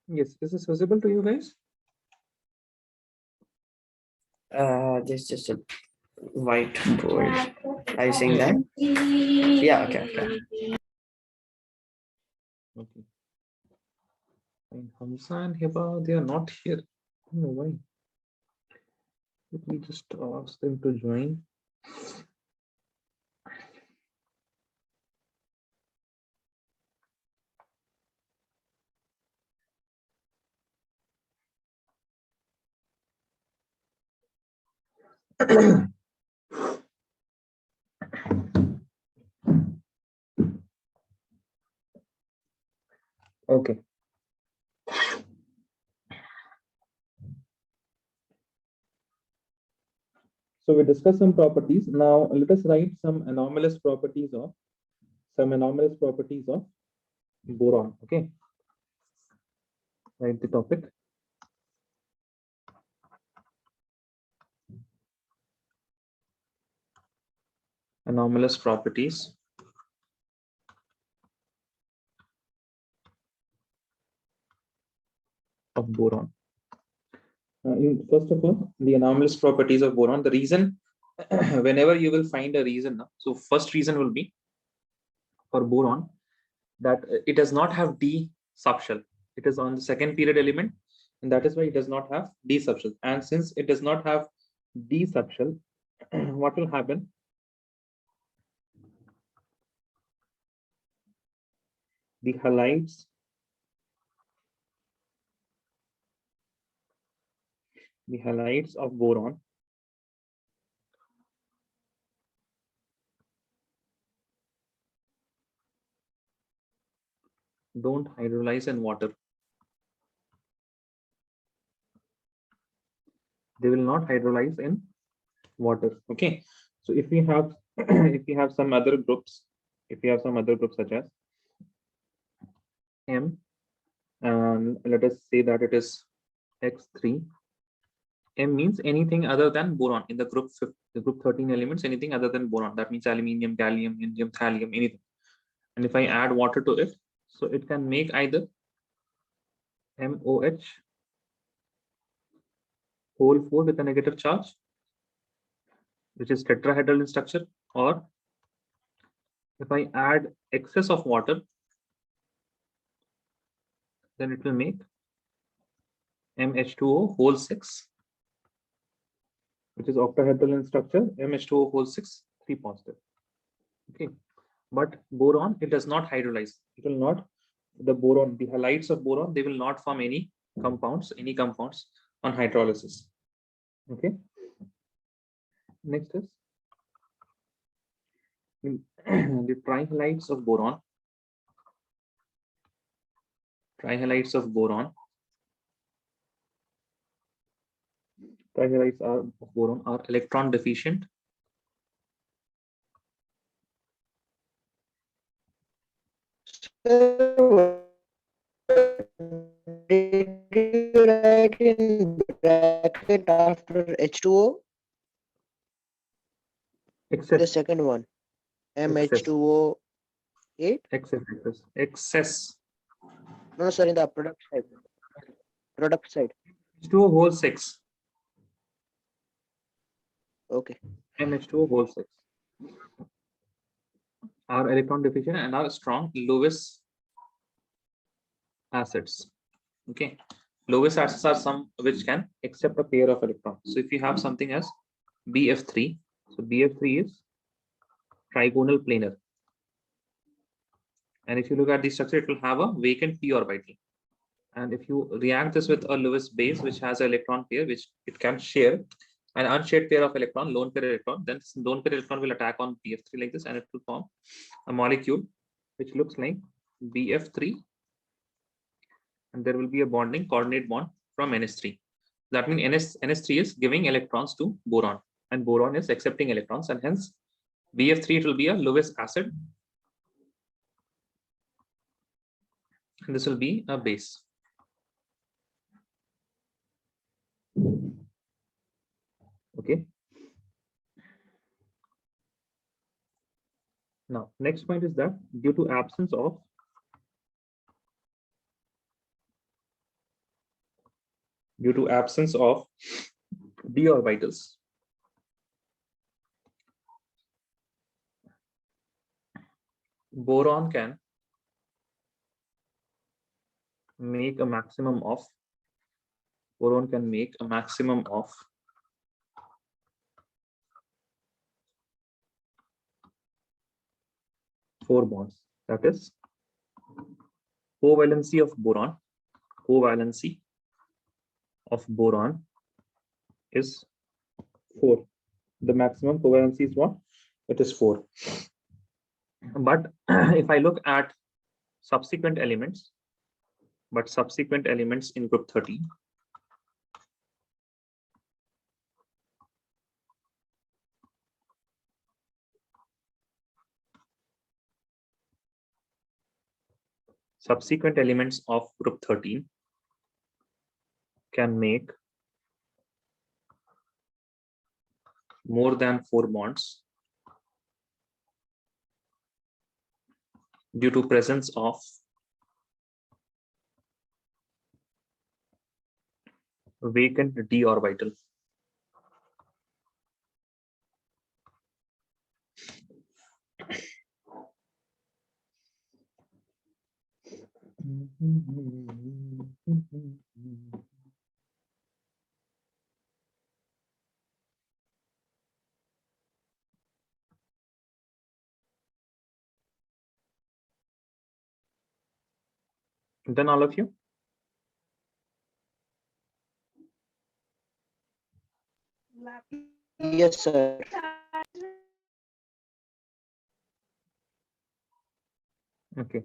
Yes, is this visible to you guys? There's just a whiteboard. Are you saying that? Yeah, okay. Okay. And Hamza and Hiba, they are not here. I don't know why. Let me just ask them to join. Okay. So we discussed some properties. Now let us write some anomalous properties of boron. Okay. Write the topic. Anomalous properties of boron. First of all, the anomalous properties of boron. The reason, whenever you will find a reason, so first reason will be for boron that it does not have D subshell. It is on the second period element, and that is why it does not have D subshell. And since it does not have D subshell, what will happen? The halides of boron don't hydrolyze in water. They will not hydrolyze in water. Okay. So if we have if we have some other groups, such as M, and let us say that it is X3. M means anything other than boron in the group 13 elements, anything other than boron. That means aluminium, gallium, indium, thallium, anything. And if I add water to it, so it can make either MOH whole 4 with a negative charge, which is tetrahedral in structure, or if I add excess of water, then it will make MH2O whole 6, which is octahedral in structure, MH2O whole 6, 3 positive. Okay, but boron, it does not hydrolyze. It will not, the halides of boron, they will not form any compounds on hydrolysis. Okay, next is the trihalides of boron. Trihalides of boron are electron deficient. Did you write in bracket after H2O? Excess. The second one. MH2O 8? Excess. No, sir, in the product side. Product side. H2O whole 6. Okay. MH2O whole 6 are electron deficient and are strong Lewis acids. Okay, Lewis acids are some which can accept a pair of electrons. So if you have something as BF3, so BF3 is trigonal planar, and if you look at the structure, it will have a vacant p orbital. And if you react this with a Lewis base which has an electron pair which it can share, an unshared pair of electron, lone pair electron, then this lone pair electron will attack on BF3 like this, and it will form a molecule which looks like BF3, and there will be a bonding coordinate bond from NS3. That means NS3 is giving electrons to boron, and boron is accepting electrons, and hence BF3 it will be a Lewis acid, and this will be a base. Okay. Now, next point is that due to absence of due to absence of d orbitals. Boron can make a maximum of 4 bonds. That is covalency of boron is 4. The maximum covalency is what? It is 4. But if I look at subsequent elements in group 13, subsequent elements of group 13 can make more than 4 bonds due to presence of vacant d orbital. Then all of you? Yes, sir. Okay.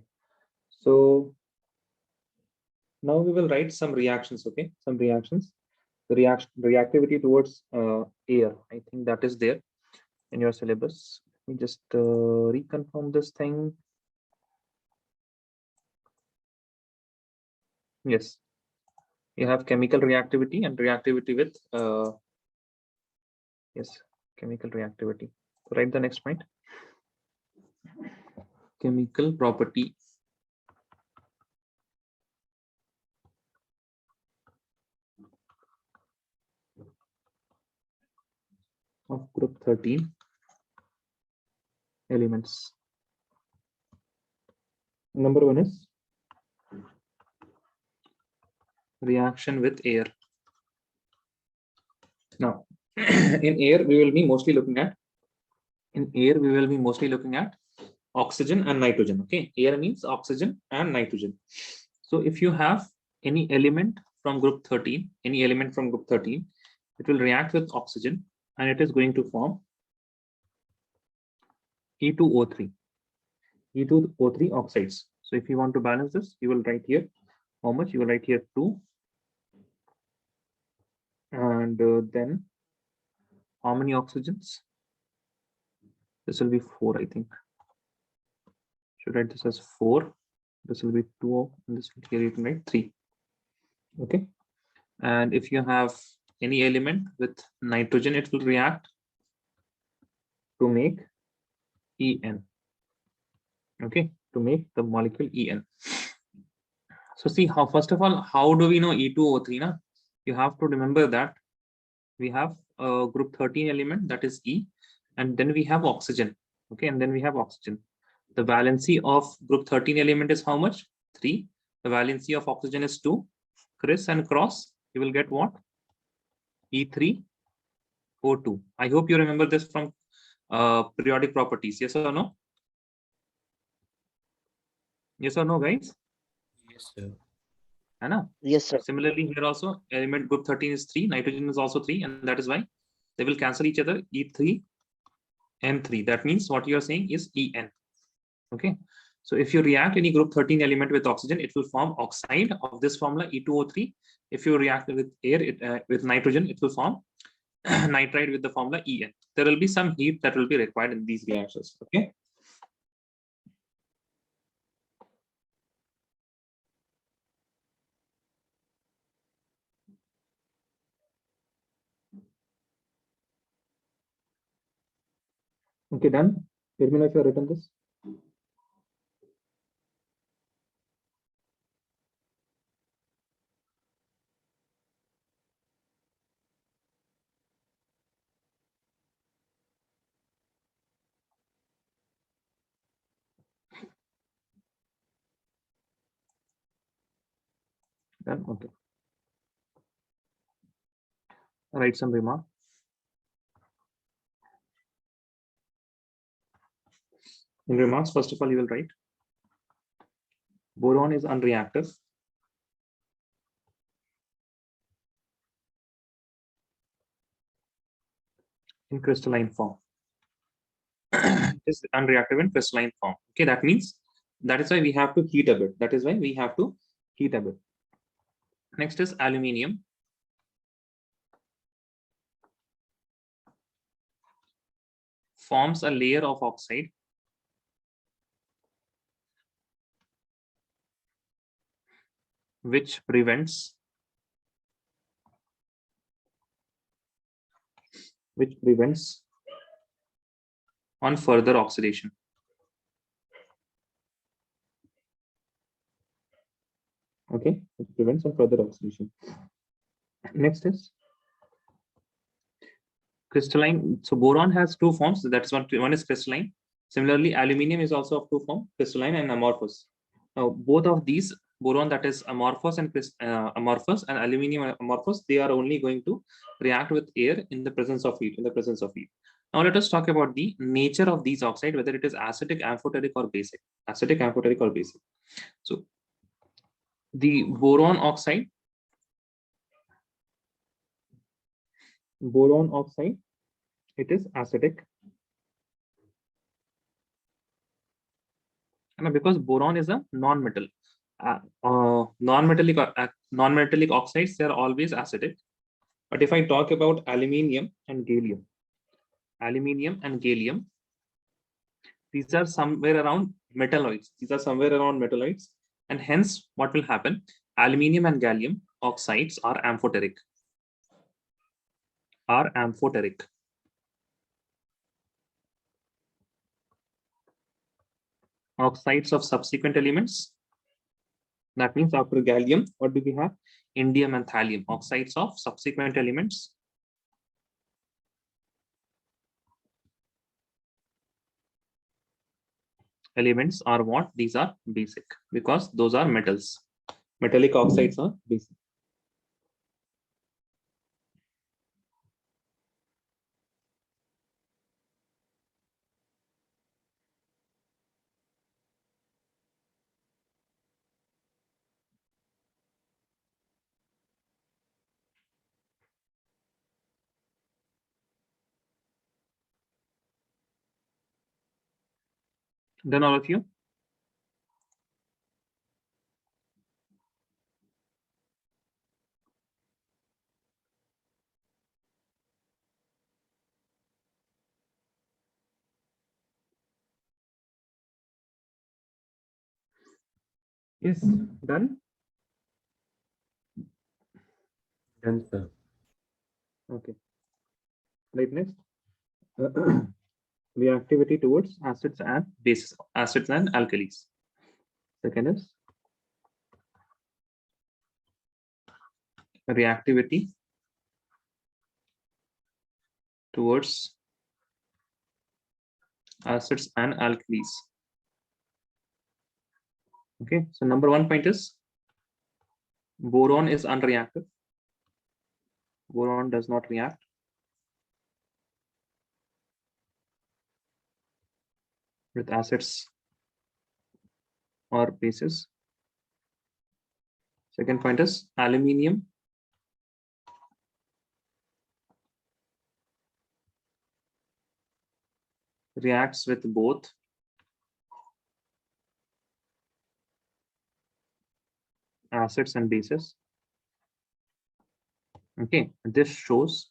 So now we will write some reactions, okay? Some reactions. The reactivity towards air. I think that is there in your syllabus. Let me just reconfirm this thing. Yes. You have chemical reactivity and reactivity with yes, chemical reactivity. Write the next point. Chemical property of group 13 elements. Number 1 is reaction with air. Now, in air, we will be mostly looking at oxygen and nitrogen. Okay, air means oxygen and nitrogen. So if you have any element from group 13, it will react with oxygen and it is going to form E2O3 oxides. So if you want to balance this, you will write here how much? You will write here 2, and then how many oxygens? This will be 4, I think. Should write this as 4. This will be 2, and this will, here you can write 3. Okay. And if you have any element with nitrogen, it will react to make En. Okay, to make the molecule En. So see how, first of all, how do we know E2O3? Na? You have to remember that we have a group 13 element, that is E, and then we have oxygen. Okay, and then we have oxygen. The valency of group 13 element is how much? 3. The valency of oxygen is 2. Criss and cross, you will get what? E3O2. I hope you remember this from periodic properties. Yes or no? Yes or no, guys? Yes, sir. Anna? Yes, sir. Similarly, here also element group 13 is 3, nitrogen is also 3, and that is why they will cancel each other. E3, N3. That means what you are saying is En. Okay. So if you react any group 13 element with oxygen, it will form oxide of this formula E2O3. If you react with air, with nitrogen, it will form nitride with the formula En. There will be some heat that will be required in these reactions. Okay. Okay, done. Let me know if you have written this. Done. Okay. Write some remark. In remarks, first of all, you will write boron is unreactive in crystalline form. It is unreactive in crystalline form. Okay, that means that is why we have to heat a bit. That is why we have to heat a bit. Next is aluminium. Forms a layer of oxide which prevents on further oxidation. Okay, it prevents on further oxidation. Next is crystalline. So boron has two forms. That's one is crystalline. Similarly, aluminium is also of two forms, crystalline and amorphous. Now, both of these, boron that is amorphous and aluminium amorphous, they are only going to react with air in the presence of heat. Now let us talk about the nature of these oxide, whether it is acidic, amphoteric, or basic. So the boron oxide, it is acidic. And because boron is a non-metal, non-metallic oxides, they are always acidic. But if I talk about aluminium and gallium, these are somewhere around metalloids. And hence, what will happen? Aluminium and gallium oxides are amphoteric. Oxides of subsequent elements. That means after gallium, what do we have? Indium and thallium, oxides of subsequent elements. Elements are what? These are basic because those are metals. Metallic oxides are basic. Then all of you. Yes, done. Done, sir. Okay. Right, next. Reactivity towards acids and bases, acids and alkalis. Second is reactivity towards acids and alkalis. Okay, so number 1 point is boron is unreactive. Boron does not react with acids or bases. Second point is aluminium reacts with both acids and bases. Okay, this shows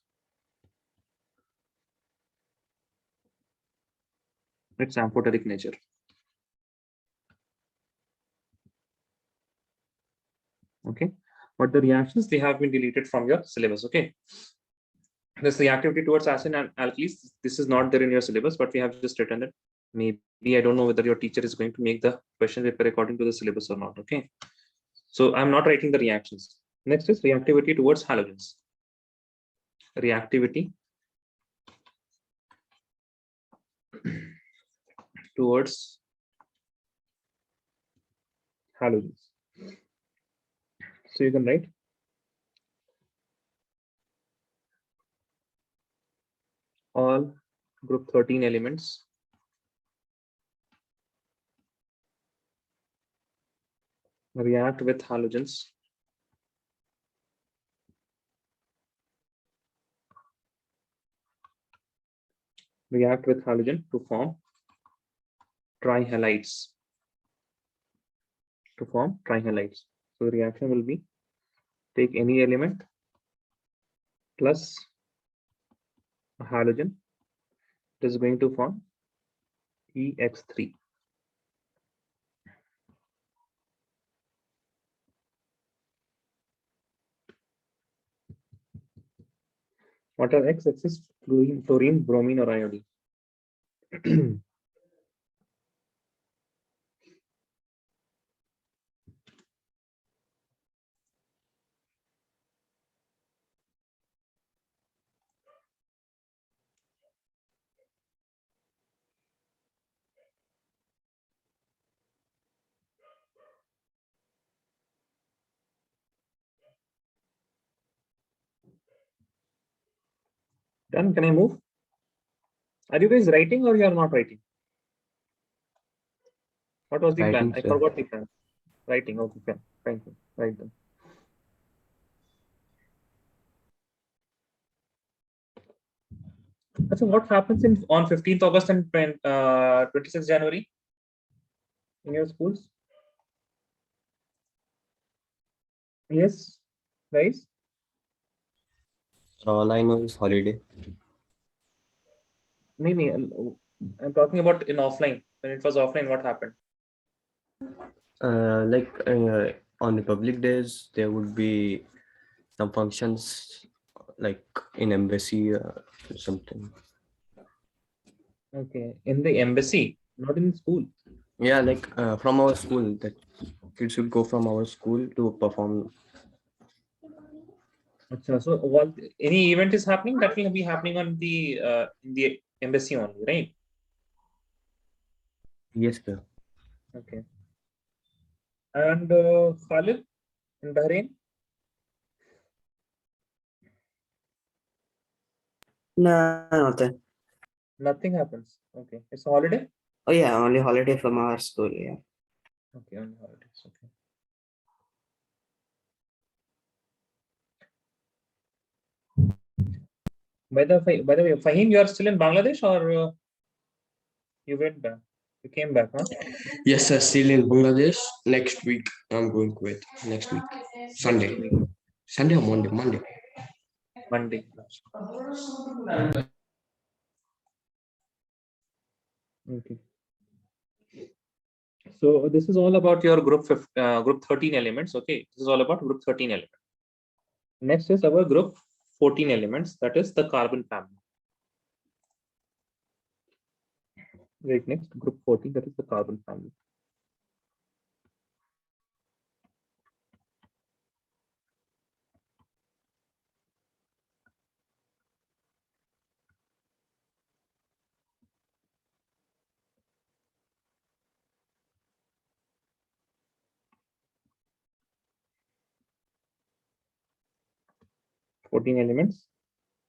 its amphoteric nature. Okay, but the reactions, they have been deleted from your syllabus. Okay, this reactivity towards acid and alkalis, this is not there in your syllabus, but we have just written it. Maybe I don't know whether your teacher is going to make the question paper according to the syllabus or not. Okay, so I'm not writing the reactions. Next is reactivity towards halogens. Reactivity towards halogens. So you can write all group 13 elements react with halogens to form trihalides. So the reaction will be take any element plus a halogen. It is going to form EX3. What are X-axis? Fluorine, bromine, or iodine? Done. Can I move? Are you guys writing or you are not writing? What was the plan? Writing, I sir. forgot the plan. Writing. Okay, fine. Thank you. Write them. So what happens on 15th August and 26th January in your schools? Yes, guys. All I know is holiday. Maybe I'm talking about in offline. When it was offline, what happened? On the public days, there would be some functions like in embassy or something. Okay, in the embassy, not in school. Yeah, from our school, that kids would go from our school to perform. So what any event is happening, that will be happening on the in the embassy only, right? Yes, sir. Okay. And Khalid in Bahrain, No, nothing. nothing happens. Okay, it's a holiday. Oh yeah, only holiday from our school. Yeah. Okay, only holidays. Okay. By the way, Fahim, you are still in Bangladesh or you went back? You came back, huh? Yes, sir. Still in Bangladesh. Next week, I'm going Kuwait. Next week, Sunday. Next week, Sunday or Monday? Monday. Monday. Okay. So this is all about your group 13 elements. Okay, this is all about group 13 elements. Next is our group 14 elements. That is the carbon family. Right next, group 14. That is the carbon family. Fourteen elements,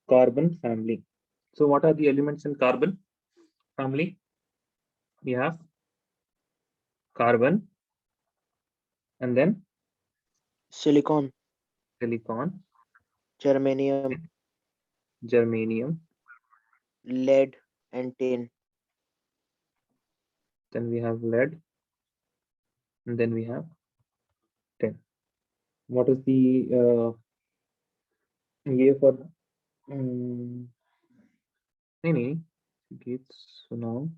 carbon family. So what are the elements in carbon family? We have carbon, and then silicon, silicon, germanium, germanium, lead, and tin. then we have lead, and then we have tin. What is the ये for नहीं gates now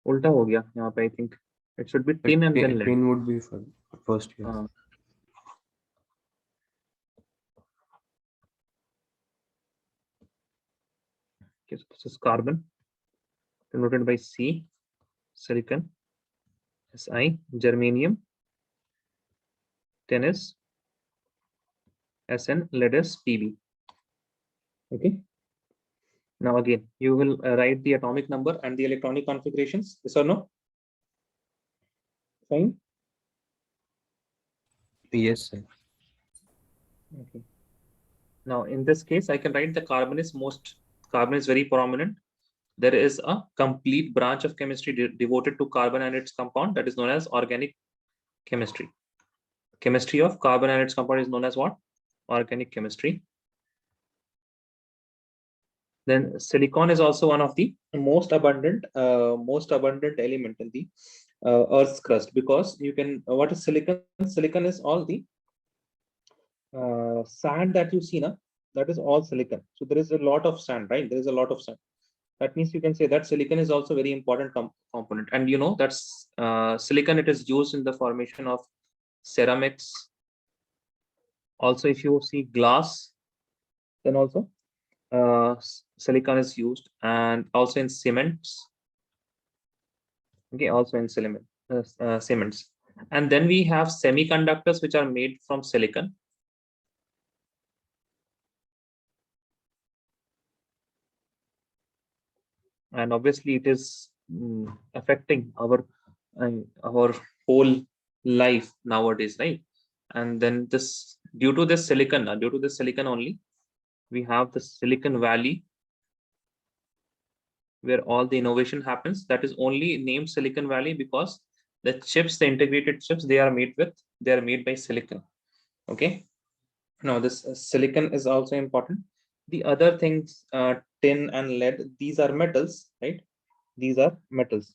उल्टा हो गया यहाँ पे I think it should be tin and then lead. Tin would be for first year. Okay, so this is carbon denoted by C, silicon, Si, germanium, tin is Sn, lead is Pb. Okay. Now again, you will write the atomic number and the electronic configurations. Yes or no? Fine. Yes, sir. Okay. Now, in this case, I can write the carbon is very prominent. There is a complete branch of chemistry devoted to carbon and its compound, that is known as organic chemistry. Chemistry of carbon and its compound is known as what? Organic chemistry. Then silicon is also one of the most abundant element in the Earth's crust, because you can what is silicon? Silicon is all the sand that you see now. That is all silicon. So there is a lot of sand, right? There is a lot of sand. That means you can say that silicon is also very important component. And you know that's silicon. It is used in the formation of ceramics. Also, if you see glass, then also silicon is used, and also in cements. Okay, also in cements. And then we have semiconductors which are made from silicon. And obviously it is affecting our whole life nowadays, right? And then this due to this silicon only, we have the Silicon Valley where all the innovation happens. That is only named Silicon Valley because the chips, the integrated chips, they are made by silicon. Okay. Now this silicon is also important. The other things, tin and lead, these are metals, right? These are metals.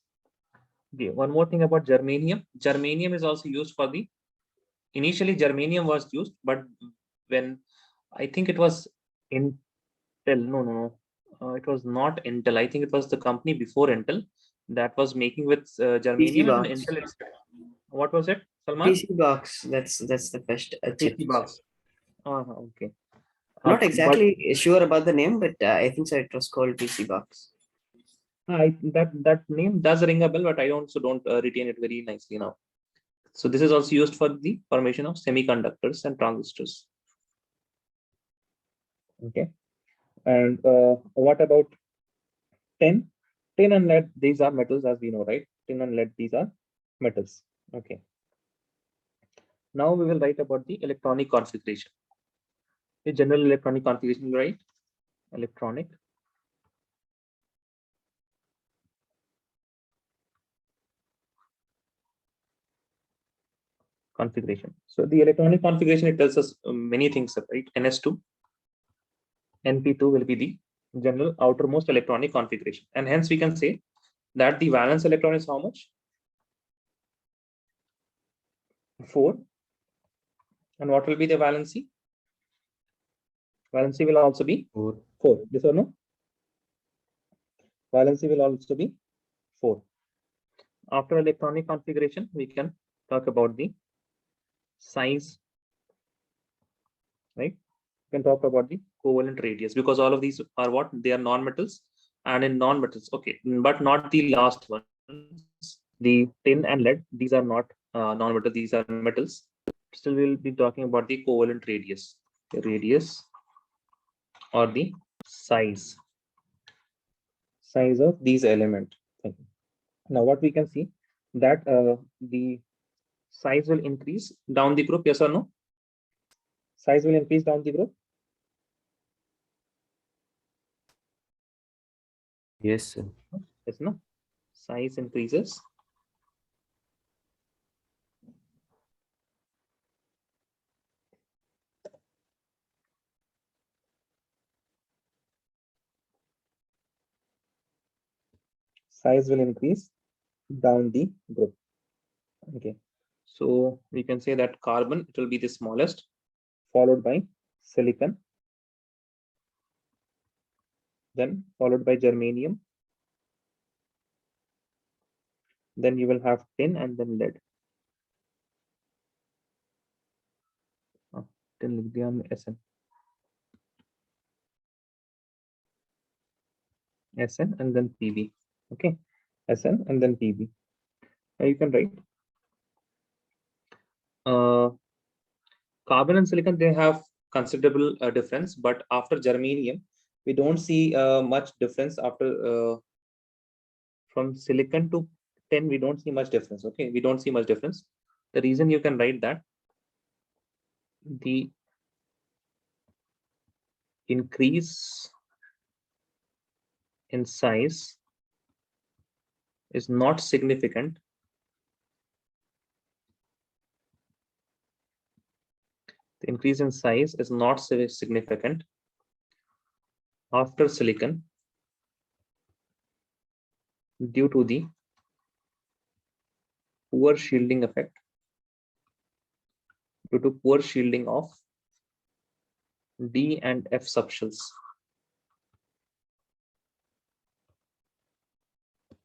Okay. One more thing about germanium. Germanium is also used for the, initially germanium was used, but when I think it was Intel, no, it was not Intel. I think it was the company before Intel that was making with PC germanium, and box. Intel. What was it, Salman? PC box. That's the best chip. PC box. Okay. Not But exactly sure about the name, but I think so. It was called PC box. that name does ring a bell, but I don't retain it very nicely now. So this is also used for the formation of semiconductors and transistors. Okay. And what about tin? Tin and lead, these are metals, as we know, right? Tin and lead, these are metals. Okay. Now we will write about the electronic configuration. The general electronic configuration, right? Electronic configuration. So the electronic configuration, it tells us many things, right? NS2, NP2 will be the general outermost electronic configuration. And hence we can say that the valence electron is how much? 4. And what will be the valency? Valency will also be 4. 4. Yes or no? Valency will also be 4. After electronic configuration, we can talk about the size, right? We can talk about the covalent radius, because all of these are what? They are non-metals. And in non-metals, okay, but not the last ones. The tin and lead, these are not non-metals, these are metals. Still, we'll be talking about the covalent radius. The radius or the size of these elements. Now, what we can see that the size will increase down the group, yes or no? Size will increase down the group. Yes, sir. Yes, no? Size increases. Size will increase down the group. Okay. So we can say that carbon, it will be the smallest, followed by silicon, then followed by germanium. Then you will have tin and then lead. Tin, lithium, SN. SN and then PB. Okay. SN and then PB. Now you can write carbon and silicon, they have considerable difference, but after germanium, we don't see much difference. After from silicon to tin, we don't see much difference. Okay, we don't see much difference. The reason you can write that the increase in size is not significant the increase in size is not significant after silicon due to the poor shielding effect due to poor shielding of D and F subshells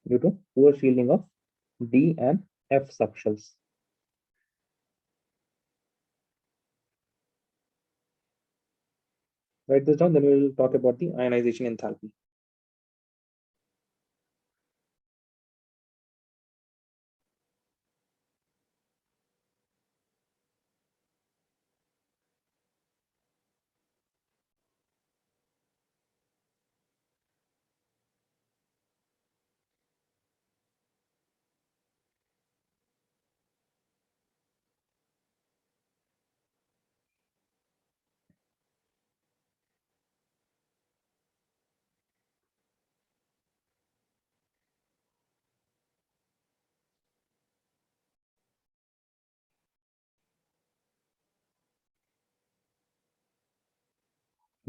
due to poor shielding of D and F subshells. Write this down, then we will talk about the ionization enthalpy.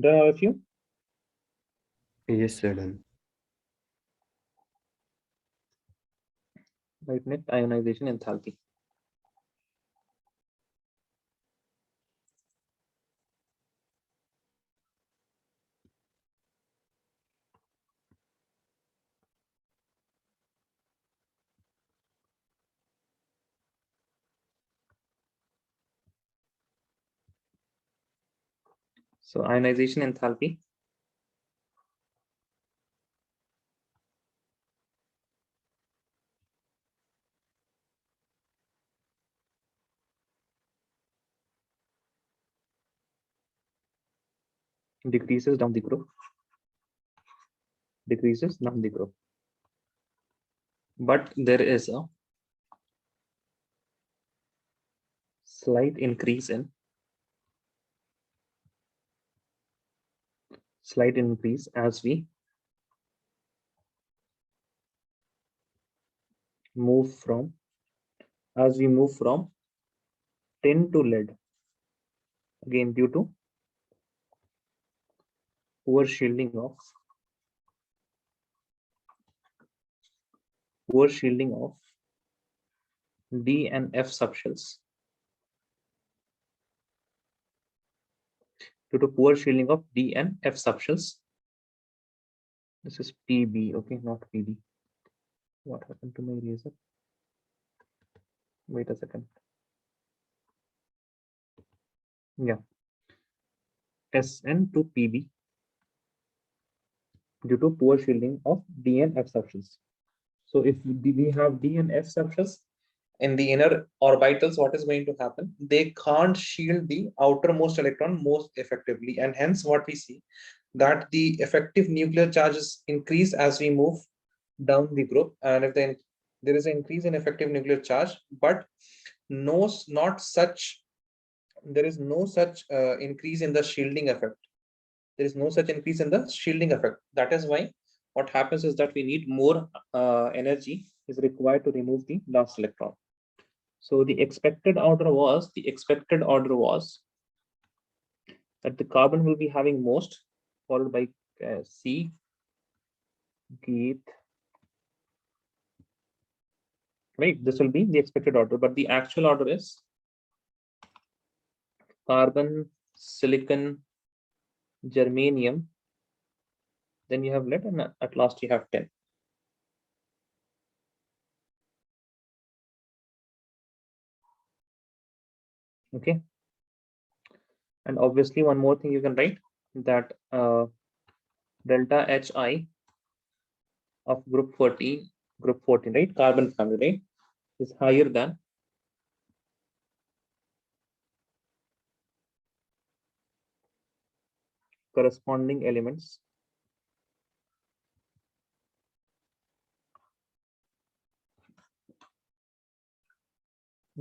Done all of you? Yes, sir. Done. Right, next ionization enthalpy. So ionization enthalpy decreases down the group, but there is a slight increase as we move from tin to lead, again due to poor shielding of D and F subshells due to poor shielding of D and F subshells. This is PB, okay, not PB. What happened to my eraser? Wait a second. Yeah, SN to PB due to poor shielding of D and F subshells. So if we have D and F subshells in the inner orbitals, what is going to happen? They can't shield the outermost electron most effectively, and hence what we see that the effective nuclear charges increase as we move down the group, and if then there is an increase in effective nuclear charge, but not such there is no such increase in the shielding effect. There is no such increase in the shielding effect. That is why what happens is that we need more energy is required to remove the last electron. So the expected order was that the carbon will be having most, followed by C, Geet. Right, this will be the expected order, but the actual order is carbon, silicon, germanium, then you have lead, and at last you have 10. Okay, and obviously one more thing you can write, that delta Hi of group 14, right, carbon family, right, is higher than corresponding elements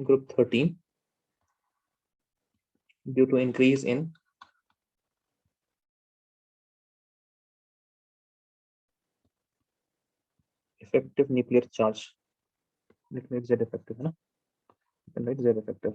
group 13, due to increase in effective nuclear charge. Nuclear Z effective, you can write Z effective.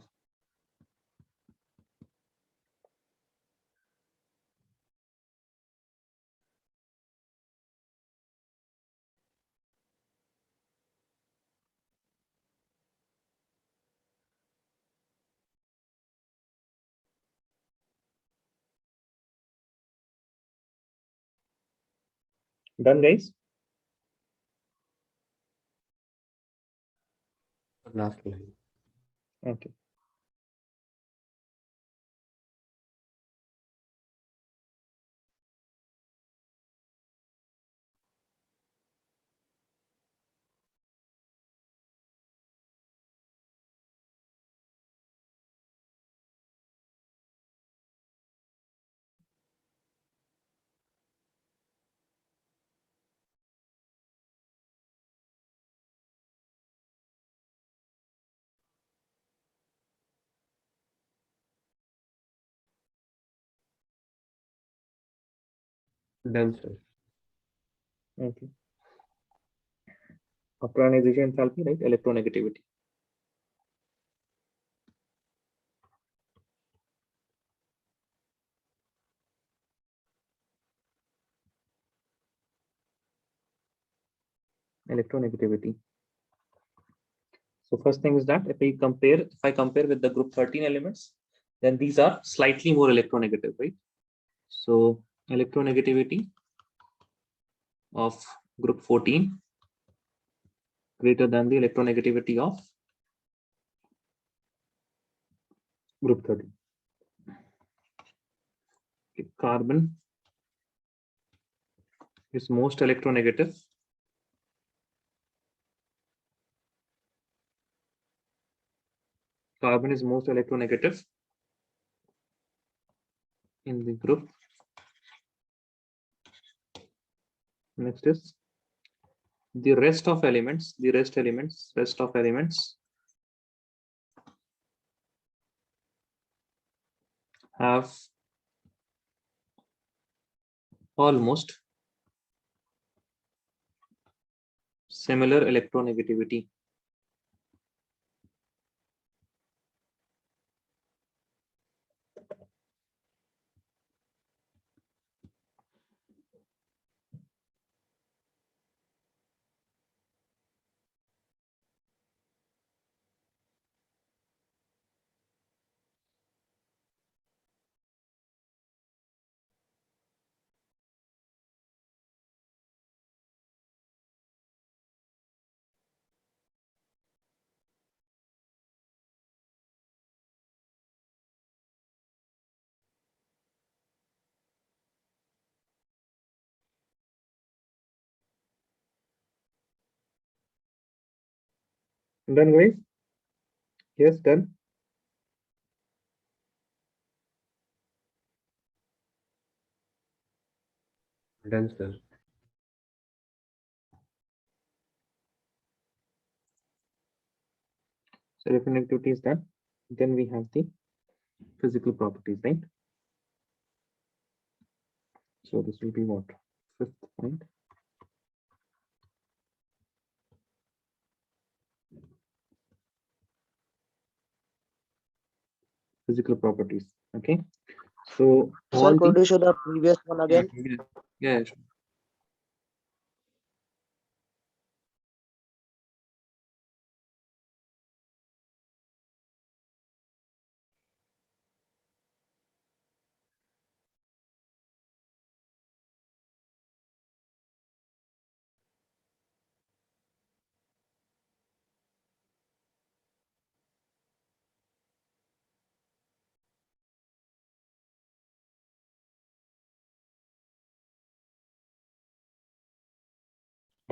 Done, guys? Last line. Okay. Done, sir. Okay. After ionization enthalpy, right? Electronegativity. Electronegativity. So first thing is that if I compare with the group 13 elements, then these are slightly more electronegative, right? So electronegativity of group 14 greater than the electronegativity of group 13. Okay. Carbon is most electronegative in the group. Next is the rest of elements have almost similar electronegativity. Done, guys? Yes, done. Done, sir. So electronegativity is done. Then we have the physical properties, right? So this will be what? Fifth point. Physical properties. Okay. So Sir, all could the you show the previous one again? yeah, sure.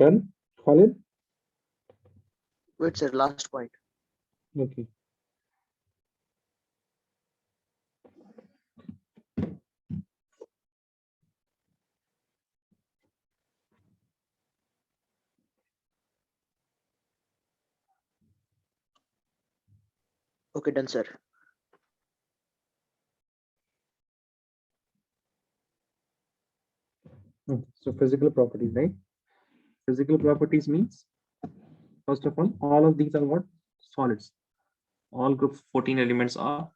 Done, Khalid? Wait, sir, last point. Okay. Okay, done, sir. So physical properties, right? Physical properties means, first of all of these are what? Solids. All group 14 elements are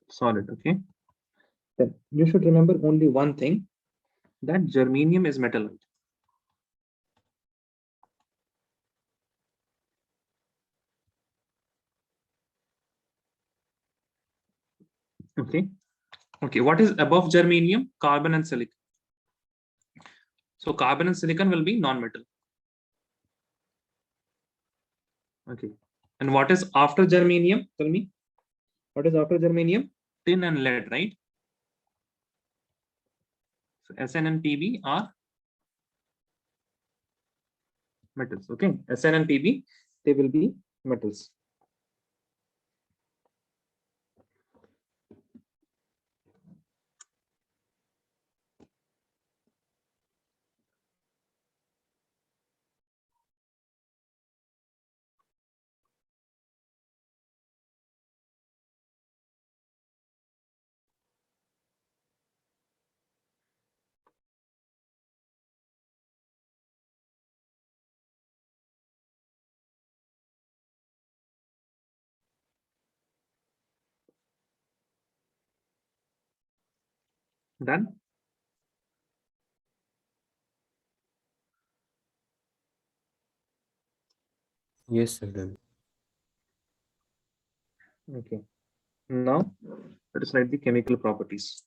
solid, okay? Then you should remember only one thing, that germanium is metallite. Okay. Okay, what is above germanium? Carbon and silicon. So carbon and silicon will be non-metal. Okay. And what is after germanium? Tell me. What is after germanium? Tin and lead, right? So Sn and Pb are metals. Okay. Sn and Pb, they will be metals. Done? Yes, sir. Done. Okay. Now let us write the chemical properties.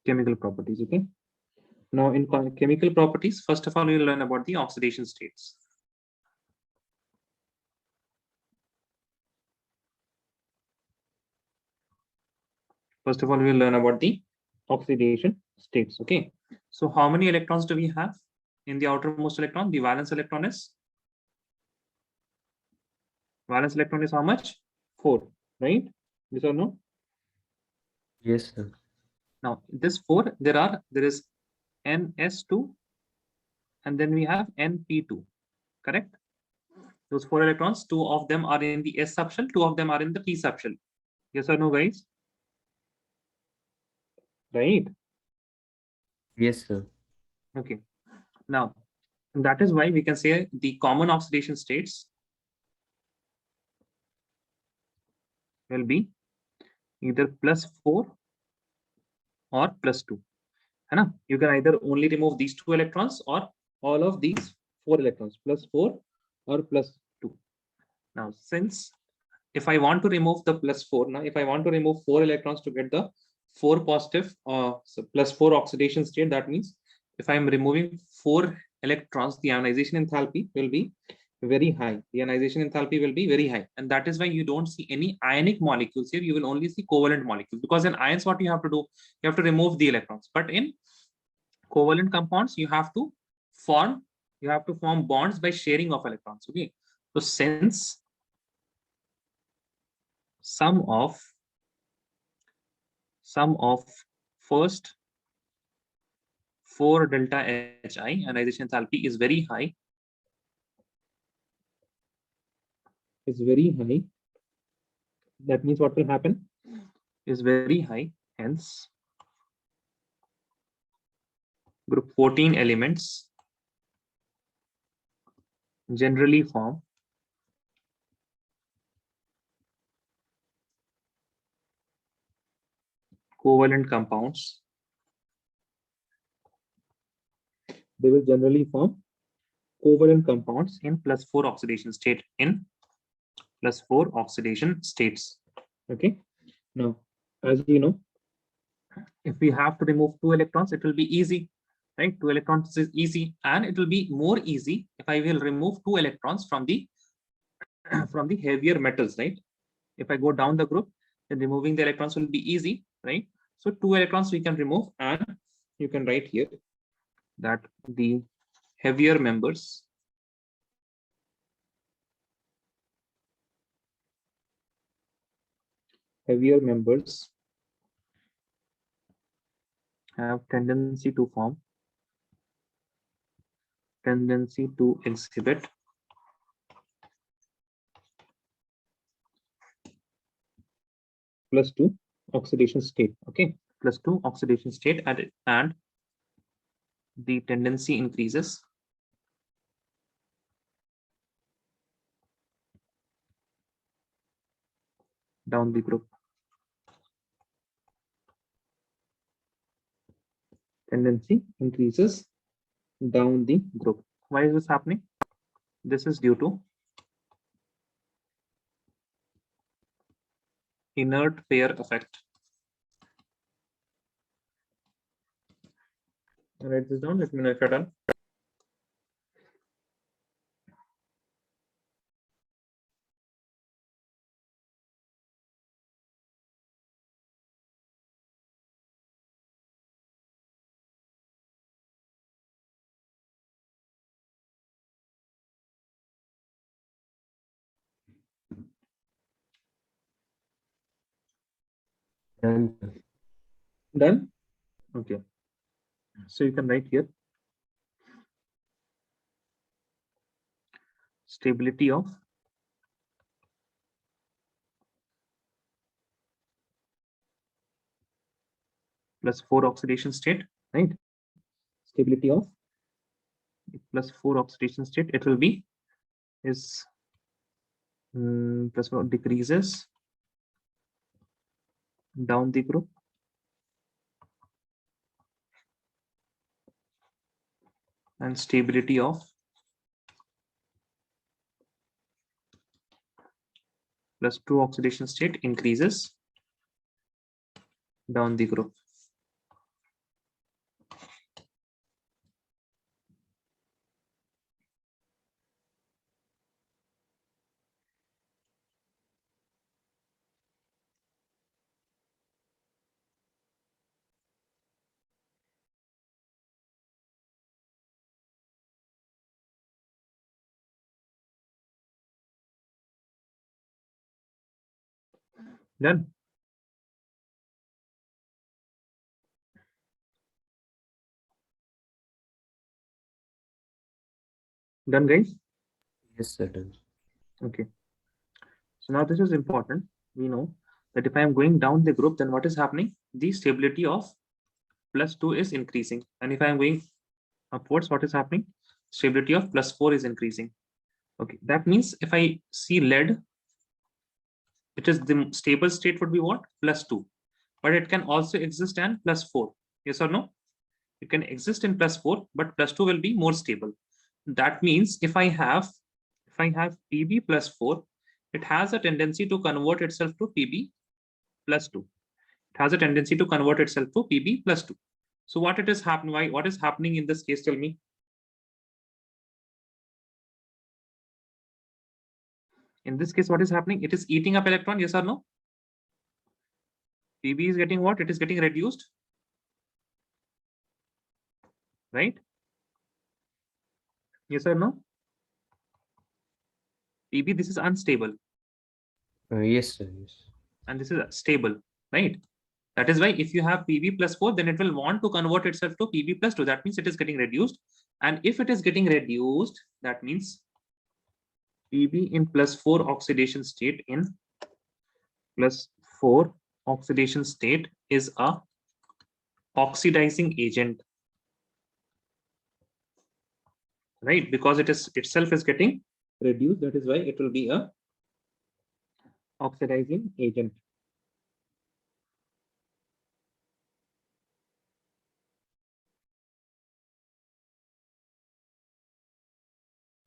Chemical properties, okay? Now in chemical properties, first of all, we'll learn about the oxidation states. First of all, we'll learn about the oxidation states, okay? So how many electrons do we have in the outermost electron? The valence electron is how much? 4, right? Yes or no? Yes, sir. Now this 4, there is ns2 and then we have np2, correct? Those 4 electrons, 2 of them are in the s subshell, 2 of them are in the p subshell. Yes or no, guys? Right? Yes, sir. Okay. Now that is why we can say the common oxidation states will be either +4 or +2. Hai. You can either only remove these 2 electrons or all of these 4 electrons, +4 or +2. Now, since if I want to remove the +4, now if I want to remove 4 electrons to get the 4 positive so +4 oxidation state, that means if I am removing 4 electrons, the ionization enthalpy will be very high. The ionization enthalpy will be very high, and that is why you don't see any ionic molecules here. You will only see covalent molecules, because in ions, what you have to do, you have to remove the electrons. But in covalent compounds, you have to form bonds by sharing of electrons. Okay, so since sum of first 4 delta Hi ionization enthalpy is very high, that means what will happen is very high, hence group 14 elements generally form covalent compounds. They will generally form covalent compounds in +4 oxidation state, in +4 oxidation states. Okay. Now, as you know, if we have to remove 2 electrons, it will be easy, right? 2 electrons is easy, and it will be more easy if I will remove 2 electrons from the heavier metals, right? If I go down the group, then removing the electrons will be easy, right? So 2 electrons we can remove, and you can write here that the heavier members have tendency to form, tendency to exhibit +2 oxidation state. Okay, +2 oxidation state, and the tendency increases down the group. Tendency increases down the group. Why is this happening? This is due to inert pair effect. I'll write this down. Let me know if you're done. Done. Done? Okay. So you can write here stability of +4 oxidation state, right? Stability of +4 oxidation state, it will be is +4 decreases down the group and stability of +2 oxidation state increases down the group. Done? Done, guys? Yes, sir. Done. Okay. So now this is important. We know that if I am going down the group, then what is happening? The stability of +2 is increasing. And if I am going upwards, what is happening? Stability of +4 is increasing. Okay, that means if I see lead, it is the stable state would be what? +2. But it can also exist and +4. Yes or no? It can exist in +4, but +2 will be more stable. That means if I have Pb +4, it has a tendency to convert itself to Pb +2. It has a tendency to convert itself to Pb +2. So what it is happening? Why? What is happening in this case? Tell me. In this case, what is happening? It is eating up electron. Yes or no? Pb is getting what? It is getting reduced, right? Yes or no? Pb, this is unstable. Yes, sir. Yes. And this is stable, right? That is why if you have Pb +4, then it will want to convert itself to Pb +2. That means it is getting reduced. And if it is getting reduced, that means Pb in +4 oxidation state +4 oxidation state is a oxidizing agent, right? Because it is itself is getting reduced. That is why it will be a oxidizing agent.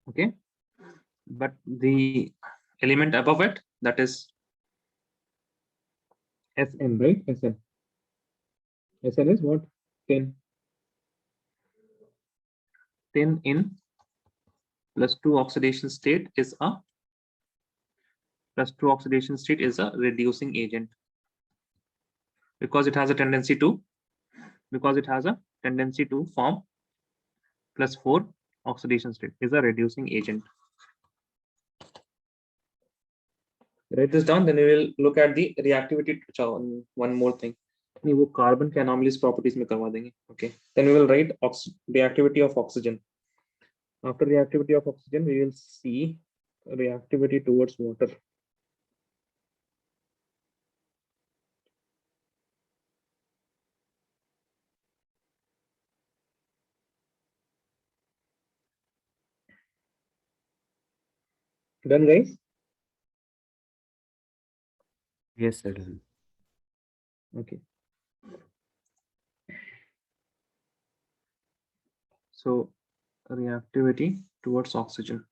Okay, but the element above it, that is Sn, right? Sn is what? 10 in +2 oxidation state is a reducing agent, because it has a tendency to form +4 oxidation state, is a reducing agent. Write this down, then we will look at the reactivity. One more thing. नहीं वो carbon के anomalous properties में करवा देंगे. Okay, then we will write reactivity of oxygen. After reactivity of oxygen, we will see reactivity towards water. Done, guys? Yes, sir. Okay. So reactivity towards oxygen.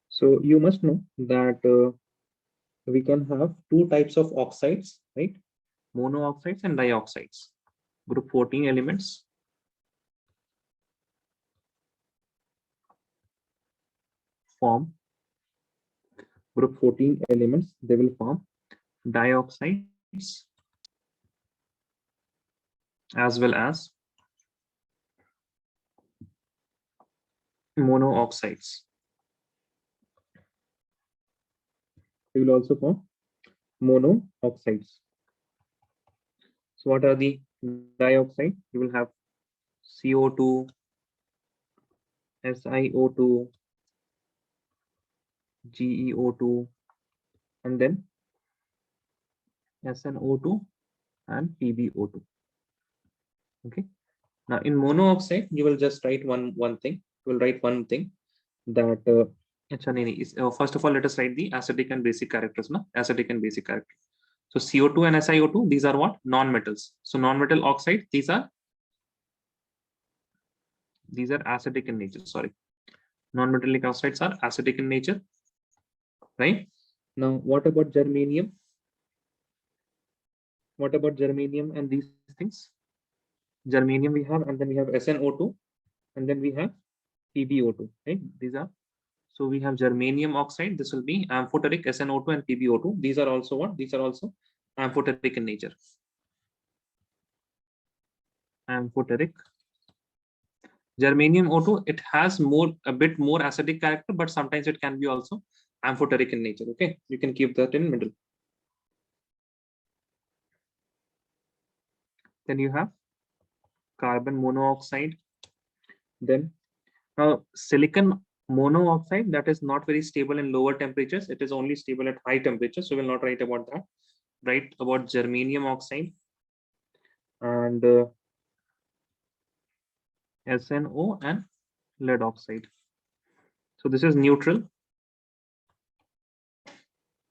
So you must know that we can have two types of oxides, right? Monooxides and dioxides. Group 14 elements form. Group 14 elements, they will form dioxides as well as monooxides. They will also form monooxides. So what are the dioxide? You will have CO2, SiO2, GeO2, and then SnO2 and PbO2. Okay. Now in monooxide, you will just write one thing. You will write one thing that first of all, let us write the acidic and basic characters. No? Acidic and basic characters. So CO2 and SiO2, these are what? Non-metals. So non-metal oxide, these are acidic in nature. Sorry. Non-metallic oxides are acidic in nature. Right? Now, what about germanium? What about germanium and these things? Germanium we have, and then we have SnO2, and then we have PbO2. Right? These are, so we have germanium oxide. This will be amphoteric, SnO2 and PbO2. These are also what? These are also amphoteric in nature. Amphoteric. Germanium O2, it has a bit more acidic character, but sometimes it can be also amphoteric in nature. Okay, you can keep that in middle. Then you have carbon monoxide. Then now silicon monoxide, that is not very stable in lower temperatures. It is only stable at high temperatures. So we'll not write about that. Write about germanium oxide and SNO and lead oxide. So this is neutral.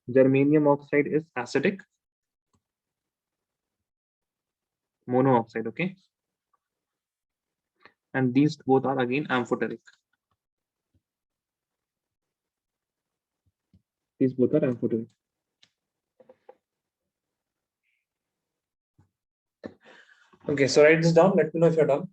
Germanium oxide is acidic. Monooxide, okay? And these both are again amphoteric. These both are amphoteric. Okay, so write this down. Let me know if you're done.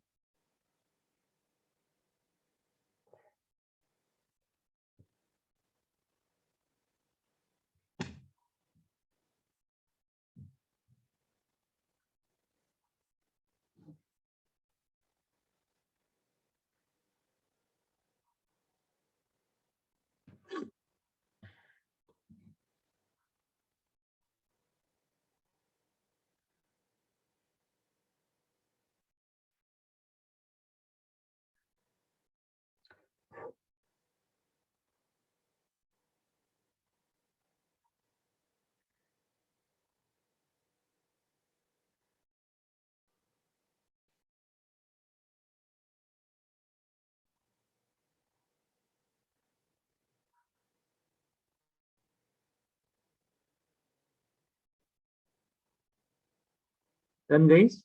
Done, guys.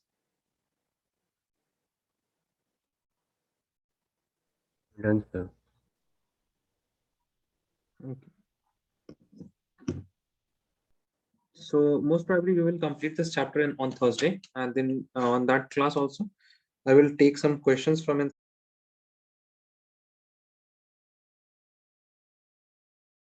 Done, sir. Okay. So most probably we will complete this chapter on Thursday, and then on that class also, I will take some questions from